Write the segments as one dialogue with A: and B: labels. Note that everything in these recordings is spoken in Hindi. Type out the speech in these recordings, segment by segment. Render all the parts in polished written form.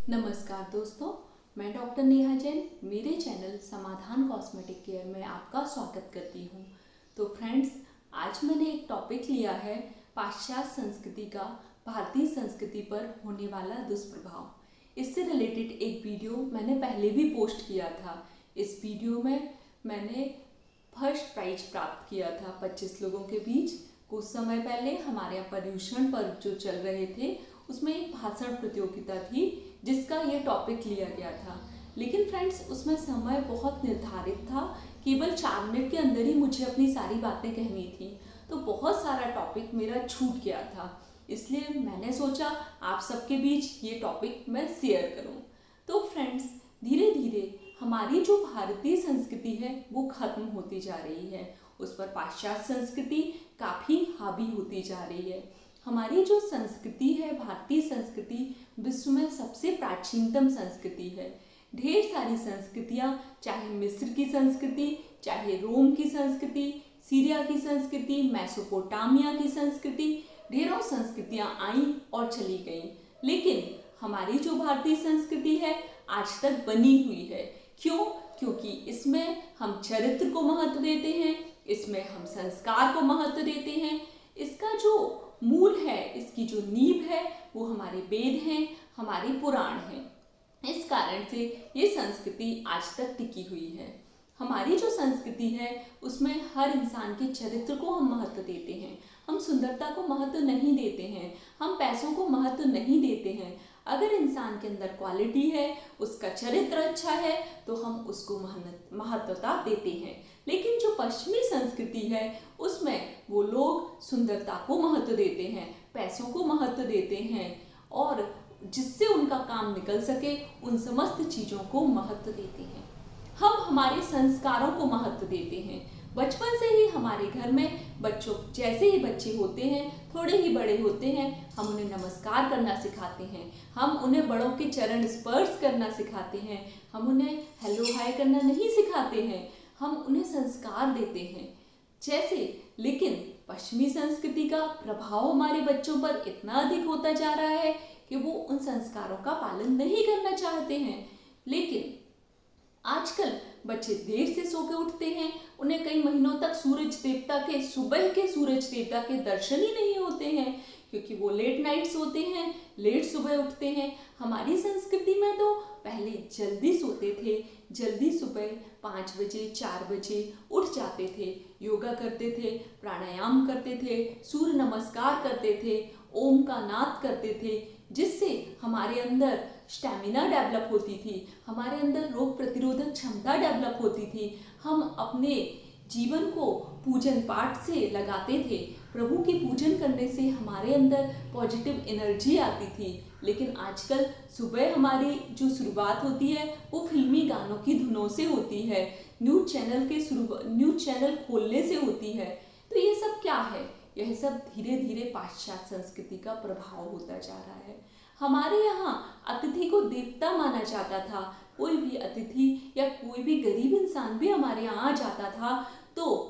A: नमस्कार दोस्तों, मैं डॉक्टर नेहा जैन मेरे चैनल समाधान कॉस्मेटिक केयर में आपका स्वागत करती हूँ। तो फ्रेंड्स, आज मैंने एक टॉपिक लिया है पाश्चात्य संस्कृति का भारतीय संस्कृति पर होने वाला दुष्प्रभाव। इससे रिलेटेड एक वीडियो मैंने पहले भी पोस्ट किया था। इस वीडियो में मैंने फर्स्ट प्राइज प्राप्त किया था 25 लोगों के बीच। कुछ समय पहले हमारे यहाँ पर्यूषण पर्व जो चल रहे थे उसमें एक भाषण प्रतियोगिता थी जिसका ये टॉपिक लिया गया था। लेकिन फ्रेंड्स, उसमें समय बहुत निर्धारित था, केवल 4 मिनट के अंदर ही मुझे अपनी सारी बातें कहनी थी, तो बहुत सारा टॉपिक मेरा छूट गया था। इसलिए मैंने सोचा आप सबके बीच ये टॉपिक मैं शेयर करूं। तो फ्रेंड्स, धीरे धीरे हमारी जो भारतीय संस्कृति है वो खत्म होती जा रही है, उस पर पाश्चात्य संस्कृति काफ़ी हावी होती जा रही है। हमारी जो संस्कृति है, भारतीय संस्कृति, विश्व में सबसे प्राचीनतम संस्कृति है। ढेर सारी संस्कृतियाँ, चाहे मिस्र की संस्कृति, चाहे रोम की संस्कृति, सीरिया की संस्कृति, मेसोपोटामिया की संस्कृति, ढेरों संस्कृतियाँ आईं और चली गईं, लेकिन हमारी जो भारतीय संस्कृति है आज तक बनी हुई है। क्यों? क्योंकि इसमें हम चरित्र को महत्व देते हैं, इसमें हम संस्कार को महत्व देते हैं। इसका जो मूल है, इसकी जो नींव है वो हमारे वेद हैं, हमारे पुराण हैं। इस कारण से ये संस्कृति आज तक टिकी हुई है। हमारी जो संस्कृति है उसमें हर इंसान के चरित्र को हम महत्व देते हैं। हम सुंदरता को महत्व नहीं देते हैं, हम पैसों को महत्व नहीं देते हैं। अगर इंसान के अंदर क्वालिटी है, उसका चरित्र अच्छा है, तो हम उसको महत्वता देते हैं। लेकिन जो पश्चिमी संस्कृति है उसमें वो लोग सुंदरता को महत्व देते हैं, पैसों को महत्व देते हैं और जिससे उनका काम निकल सके उन समस्त चीज़ों को महत्व देते हैं। हम हमारे संस्कारों को महत्व देते हैं। बचपन से ही हमारे घर में बच्चों, जैसे ही बच्चे होते हैं, थोड़े ही बड़े होते हैं, हम उन्हें नमस्कार करना सिखाते हैं, हम उन्हें बड़ों के चरण स्पर्श करना सिखाते हैं, हम उन्हें हेलो हाय करना नहीं सिखाते हैं, हम उन्हें संस्कार देते हैं जैसे। लेकिन पश्चिमी संस्कृति का प्रभाव हमारे बच्चों पर इतना अधिक होता जा रहा है कि वो उन संस्कारों का पालन नहीं करना चाहते हैं। लेकिन आजकल बच्चे देर से सो के उठते हैं, उन्हें कई महीनों तक सुबह के सूरज देवता के दर्शन ही नहीं होते हैं, क्योंकि वो लेट नाइट सोते हैं, लेट सुबह उठते हैं। हमारी संस्कृति में तो पहले जल्दी सोते थे, जल्दी सुबह 5 बजे 4 बजे उठ जाते थे, योगा करते थे, प्राणायाम करते थे, सूर्य नमस्कार करते थे, ओम का नाद करते थे, जिससे हमारे अंदर स्टैमिना डेवलप होती थी, हमारे अंदर रोग प्रतिरोधक क्षमता डेवलप होती थी। हम अपने जीवन को पूजन पाठ से लगाते थे, प्रभु की पूजन करने से हमारे अंदर पॉजिटिव एनर्जी आती थी। लेकिन आजकल सुबह हमारी जो शुरुआत होती है वो फिल्मी गानों की धुनों से होती है, न्यूज़ चैनल खोलने से होती है। तो ये सब क्या है? यह सब धीरे धीरे पाश्चात्य संस्कृति का प्रभाव होता जा रहा है। हमारे यहाँ अतिथि को देवता माना जाता था। कोई भी अतिथि या कोई भी गरीब इंसान भी हमारे यहाँ आ जाता था तो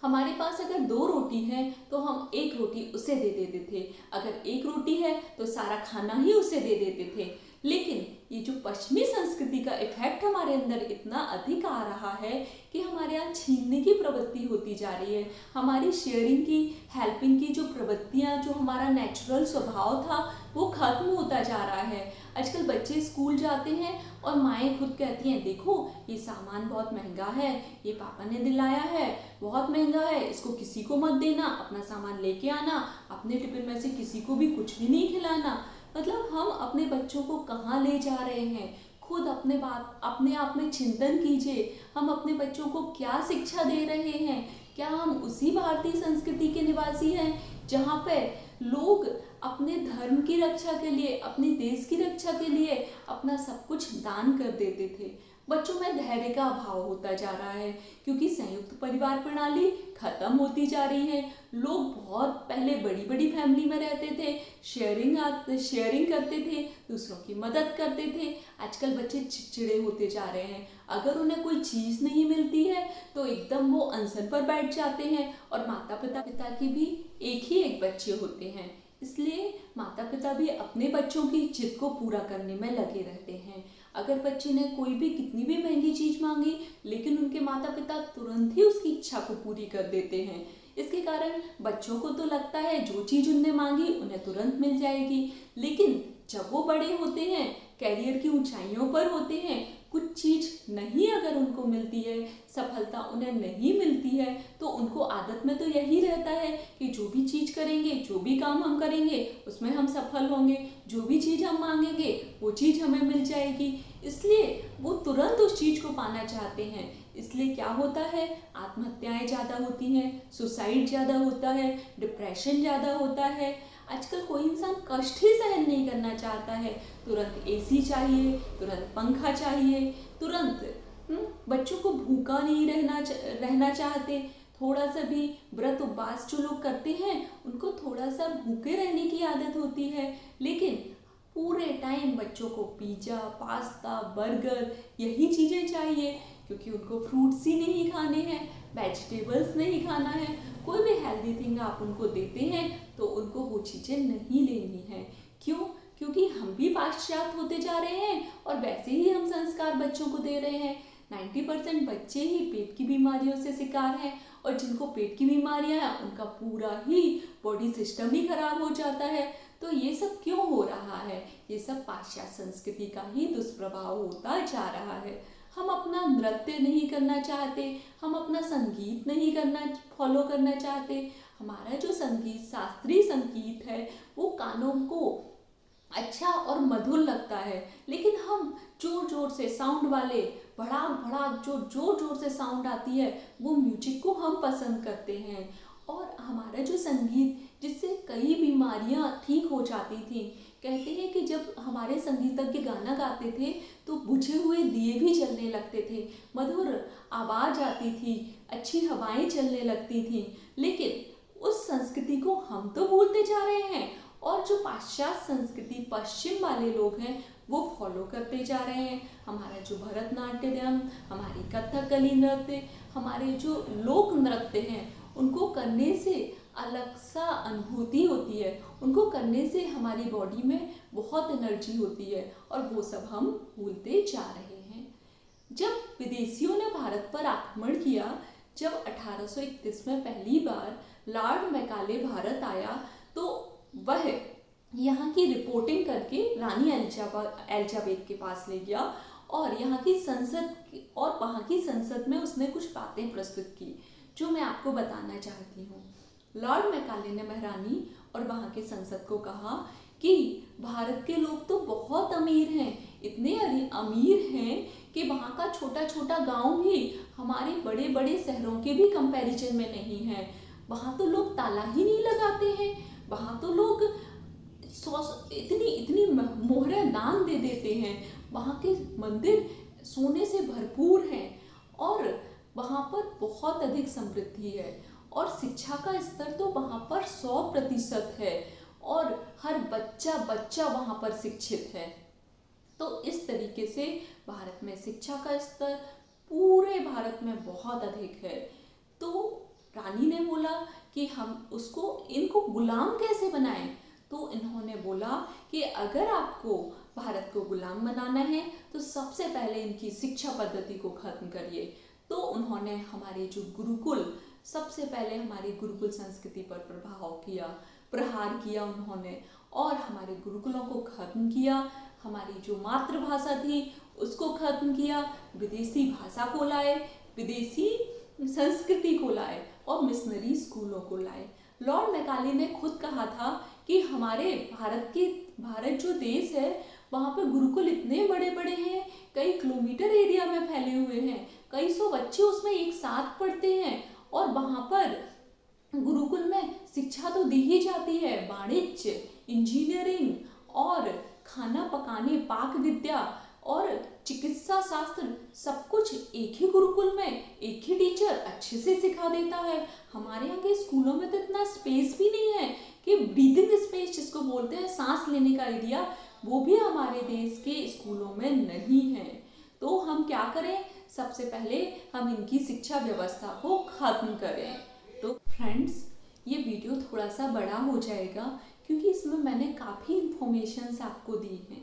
A: हमारे पास अगर 2 रोटी है तो हम 1 रोटी उसे दे देते थे, अगर 1 रोटी है तो सारा खाना ही उसे दे देते थे। लेकिन ये जो पश्चिमी संस्कृति का इफेक्ट हमारे अंदर इतना अधिक आ रहा है कि हमारे यहाँ छीनने की प्रवृत्ति होती जा रही है। हमारी शेयरिंग की, हेल्पिंग की जो प्रवृत्तियाँ, जो हमारा नेचुरल स्वभाव था वो खत्म होता जा रहा है। आजकल बच्चे स्कूल जाते हैं और माएँ खुद कहती हैं, देखो ये सामान बहुत महंगा है, ये पापा ने दिलाया है, बहुत महंगा है, इसको किसी को मत देना, अपना सामान लेके आना, अपने टिफिन में से किसी को भी कुछ भी नहीं खिलाना। मतलब हम अपने बच्चों को कहाँ ले जा रहे हैं? खुद अपने आप में चिंतन कीजिए, हम अपने बच्चों को क्या शिक्षा दे रहे हैं? क्या हम उसी भारतीय संस्कृति के निवासी हैं जहाँ पे लोग अपने धर्म की रक्षा के लिए, अपने देश की रक्षा के लिए अपना सब कुछ दान कर देते थे? बच्चों में धैर्य का अभाव होता जा रहा है क्योंकि संयुक्त परिवार प्रणाली खत्म होती जा रही है। लोग बहुत पहले बड़ी बड़ी फैमिली में रहते थे, शेयरिंग करते थे, दूसरों की मदद करते थे। आजकल बच्चे चिड़चिड़े होते जा रहे हैं, अगर उन्हें कोई चीज़ नहीं मिलती है तो एकदम वो अनशन पर बैठ जाते हैं। और माता पिता की भी एक ही एक बच्चे होते हैं, इसलिए माता पिता भी अपने बच्चों की जिद को पूरा करने में लगे रहते हैं। अगर बच्चे ने कोई भी कितनी भी महंगी चीज़ मांगी, लेकिन उनके माता पिता तुरंत ही उसकी इच्छा को पूरी कर देते हैं। इसके कारण बच्चों को तो लगता है जो चीज़ उनने मांगी उन्हें तुरंत मिल जाएगी, लेकिन जब वो बड़े होते हैं, कैरियर की ऊंचाइयों पर होते हैं, कुछ चीज़ नहीं अगर उनको मिलती है, सफलता उन्हें नहीं मिलती है, तो उनको आदत में तो यही रहता है कि जो भी चीज़ करेंगे, जो भी काम हम करेंगे उसमें हम सफल होंगे, जो भी चीज़ हम मांगेंगे वो चीज़ हमें मिल जाएगी। इसलिए वो तुरंत उस चीज़ को पाना चाहते हैं। इसलिए क्या होता है, आत्महत्याएं ज़्यादा होती हैं, सुसाइड ज़्यादा होता है, डिप्रेशन ज़्यादा होता है। आजकल कोई इंसान कष्ट ही सहन नहीं करना चाहता है। तुरंत एसी चाहिए, तुरंत पंखा चाहिए, तुरंत बच्चों को भूखा नहीं रहना चाहते। थोड़ा सा भी व्रत उपवास जो लोग करते हैं उनको थोड़ा सा भूखे रहने की आदत होती है, लेकिन पूरे टाइम बच्चों को पिज़्ज़ा, पास्ता, बर्गर यही चीज़ें चाहिए, क्योंकि उनको फ्रूट्स ही नहीं खाने हैं, वेजिटेबल्स नहीं खाना है। कोई भी हेल्दी थिंग आप उनको देते हैं तो उनको वो चीज़ें नहीं लेनी है। क्यों? क्योंकि हम भी पाश्चात्य होते जा रहे हैं और वैसे ही हम संस्कार बच्चों को दे रहे हैं। 90% बच्चे ही पेट की बीमारियों से शिकार हैं, और जिनको पेट की बीमारियां हैं उनका पूरा ही बॉडी सिस्टम ही खराब हो जाता है। तो ये सब क्यों हो रहा है? ये सब पाश्चात्य संस्कृति का ही दुष्प्रभाव होता जा रहा है। हम अपना नृत्य नहीं करना चाहते, हम अपना संगीत नहीं फॉलो करना चाहते। हमारा जो संगीत, शास्त्रीय संगीत है, वो कानों को अच्छा और मधुर लगता है, लेकिन हम जोर जोर से साउंड वाले, बड़ा बड़ा जो जोर जोर से साउंड आती है वो म्यूजिक को हम पसंद करते हैं। और हमारा जो संगीत, जिससे कई बीमारियां ठीक हो जाती थी। कहते हैं कि जब हमारे संगीतज्ञ गाना गाते थे तो बुझे हुए दिए भी जलने लगते थे, मधुर आवाज़ आती थी, अच्छी हवाएं चलने लगती थी। लेकिन उस संस्कृति को हम तो भूलते जा रहे हैं, और जो पाश्चात्य संस्कृति पश्चिम वाले लोग हैं वो फॉलो करते जा रहे हैं। हमारा जो भरतनाट्यम, हमारी कथकली नृत्य, हमारे जो लोक नृत्य हैं, उनको करने से अलग सा अनुभूति होती है, उनको करने से हमारी बॉडी में बहुत एनर्जी होती है, और वो सब हम भूलते जा रहे हैं। जब विदेशियों ने भारत पर आक्रमण किया, जब 1831 में पहली बार लॉर्ड मैकाले भारत आया, तो वह यहाँ की रिपोर्टिंग करके रानी एलिजाबेथ के पास ले गया, और यहाँ की संसद और वहाँ की संसद में उसने कुछ बातें प्रस्तुत की जो मैं आपको बताना चाहती हूँ। लॉर्ड मैकाले ने महारानी और वहाँ के संसद को कहा कि भारत के लोग तो बहुत अमीर हैं, इतने अमीर हैं कि वहाँ का छोटा छोटा गांव भी हमारे बड़े बड़े शहरों के भी कंपैरिजन में नहीं है। वहाँ तो लोग ताला ही नहीं लगाते हैं, वहाँ तो लोग इतनी मोहरें दान दे देते हैं, वहाँ के मंदिर सोने से भरपूर हैं, और वहाँ पर बहुत अधिक समृद्धि है, और शिक्षा का स्तर तो वहाँ पर 100% है, और हर बच्चा वहाँ पर शिक्षित है। तो इस तरीके से भारत में शिक्षा का स्तर पूरे भारत में बहुत अधिक है। तो रानी ने बोला कि हम इनको गुलाम कैसे बनाएं। तो इन्होंने बोला कि अगर आपको भारत को गुलाम बनाना है तो सबसे पहले इनकी शिक्षा पद्धति को खत्म करिए। तो उन्होंने हमारे जो गुरुकुल, सबसे पहले हमारी गुरुकुल संस्कृति पर प्रहार किया उन्होंने, और हमारे गुरुकुलों को खत्म किया। हमारी जो मातृभाषा थी उसको खत्म किया, विदेशी भाषा को लाए, विदेशी संस्कृति को लाए, और मिशनरी स्कूलों को लाए। लॉर्ड मैकाले ने खुद कहा था कि हमारे भारत जो देश है वहाँ पर गुरुकुल इतने बड़े बड़े हैं, कई किलोमीटर एरिया में फैले हुए हैं, कई सौ बच्चे उसमें एक साथ पढ़ते हैं, और वहाँ पर गुरुकुल में शिक्षा तो दी ही जाती है, वाणिज्य, इंजीनियरिंग और खाना पकाने, पाक विद्या और चिकित्सा शास्त्र, सब कुछ एक ही गुरुकुल में एक ही टीचर अच्छे से सिखा देता है। हमारे यहाँ के स्कूलों में तो इतना स्पेस भी नहीं है कि ब्रीदिंग स्पेस जिसको बोलते हैं, सांस लेने का एरिया, वो भी हमारे देश के स्कूलों में नहीं है। तो हम क्या करें? सबसे पहले हम इनकी शिक्षा व्यवस्था को खत्म करें। तो फ्रेंड्स, ये वीडियो थोड़ा सा बड़ा हो जाएगा क्योंकि इसमें मैंने काफ़ी इंफॉर्मेशंस आपको दी हैं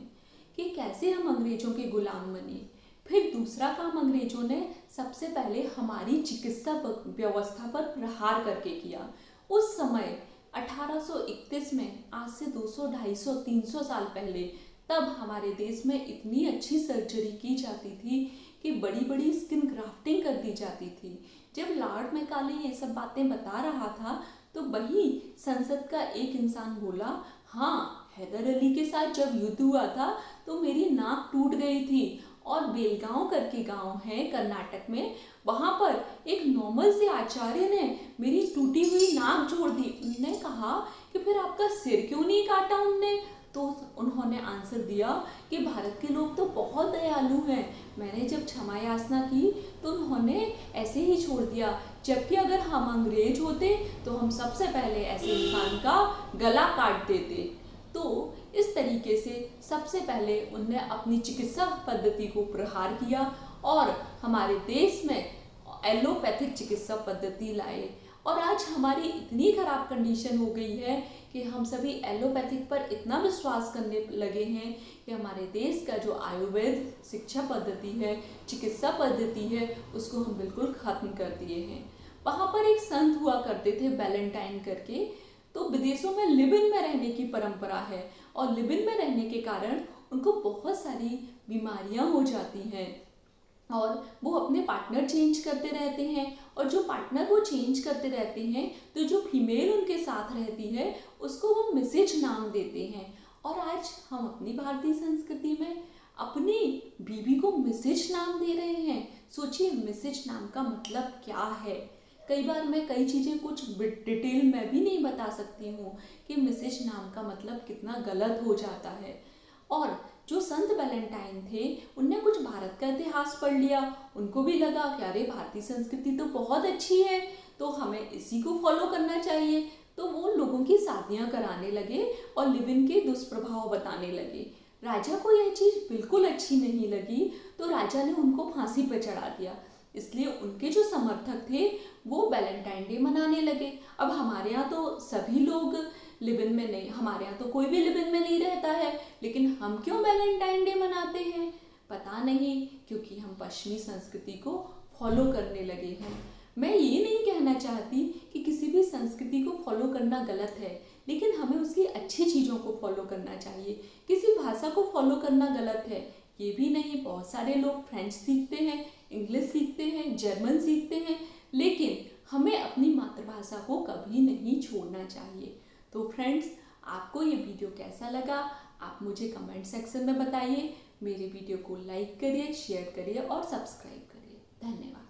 A: कि कैसे हम अंग्रेज़ों के गुलाम बने। फिर दूसरा काम अंग्रेज़ों ने सबसे पहले हमारी चिकित्सा व्यवस्था पर प्रहार करके किया। उस समय 1831 में, आज से 200, 250, 300 साल पहले, तब हमारे देश में इतनी अच्छी सर्जरी की जाती थी कि बड़ी बड़ी स्किन ग्राफ्टिंग कर दी जाती थी। जब लॉर्ड मैकाले ये सब बातें बता रहा था तो वही संसद का एक इंसान बोला, हाँ, हैदर अली के साथ जब युद्ध हुआ था तो मेरी नाक टूट गई थी और बेलगांव करके गांव है कर्नाटक में, वहाँ पर एक नॉर्मल से आचार्य ने मेरी टूटी हुई नाक जोड़ दी। उन्होंने कहा कि फिर आपका सिर क्यों नहीं काटा उनने? तो उन्होंने आंसर दिया कि भारत के लोग तो बहुत दयालु हैं। मैंने जब क्षमा याचना की तो उन्होंने ऐसे ही छोड़ दिया, जबकि अगर हम अंग्रेज होते तो हम सबसे पहले ऐसे इंसान का गला काट देते। तो इस तरीके से सबसे पहले उनने अपनी चिकित्सा पद्धति को प्रहार किया और हमारे देश में एलोपैथिक चिकित्सा पद्धति लाए। और आज हमारी इतनी खराब कंडीशन हो गई है कि हम सभी एलोपैथिक पर इतना विश्वास करने लगे हैं कि हमारे देश का जो आयुर्वेद शिक्षा पद्धति है, चिकित्सा पद्धति है, उसको हम बिल्कुल खत्म कर दिए हैं। वहाँ पर एक संत हुआ करते थे वैलेंटाइन करके, तो विदेशों में लिव इन में रहने की परंपरा है और लिव इन में रहने के कारण उनको बहुत सारी बीमारियां हो जाती हैं और वो अपने पार्टनर चेंज करते रहते हैं। और जो पार्टनर वो चेंज करते रहते हैं तो जो फीमेल उनके साथ रहती है उसको वो मिसेज नाम देते हैं। और आज हम अपनी भारतीय संस्कृति में अपनी बीवी को मिसेज नाम दे रहे हैं। सोचिए, मिसेज नाम का मतलब क्या है? कई बार मैं कई चीज़ें कुछ डिटेल में भी नहीं बता सकती हूँ कि मिसेज नाम का मतलब कितना गलत हो जाता है। और जो संत वैलेंटाइन थे उनने कुछ भारत का इतिहास पढ़ लिया, उनको भी लगा कि अरे भारतीय संस्कृति तो बहुत अच्छी है, तो हमें इसी को फॉलो करना चाहिए। तो वो लोगों की शादियां कराने लगे और लिव इन के दुष्प्रभाव बताने लगे। राजा को यह चीज़ बिल्कुल अच्छी नहीं लगी, तो राजा ने उनको फांसी पर चढ़ा दिया। इसलिए उनके जो समर्थक थे वो वैलेंटाइन डे मनाने लगे। अब हमारे यहाँ तो सभी लोग लिव इन में नहीं, हमारे यहाँ तो कोई भी लिव इन में नहीं रहता है, लेकिन हम क्यों वैलेंटाइन डे मनाते हैं? पता नहीं, क्योंकि हम पश्चिमी संस्कृति को फॉलो करने लगे हैं। मैं ये नहीं कहना चाहती कि किसी भी संस्कृति को फॉलो करना गलत है, लेकिन हमें उसकी अच्छी चीज़ों को फॉलो करना चाहिए। किसी भाषा को फॉलो करना गलत है ये भी नहीं। बहुत सारे लोग फ्रेंच सीखते हैं, इंग्लिश सीखते हैं, जर्मन सीखते हैं, लेकिन हमें अपनी मातृभाषा को कभी नहीं छोड़ना चाहिए। तो फ्रेंड्स, आपको ये वीडियो कैसा लगा आप मुझे कमेंट सेक्शन में बताइए। मेरे वीडियो को लाइक करिए, शेयर करिए और सब्सक्राइब करिए। धन्यवाद।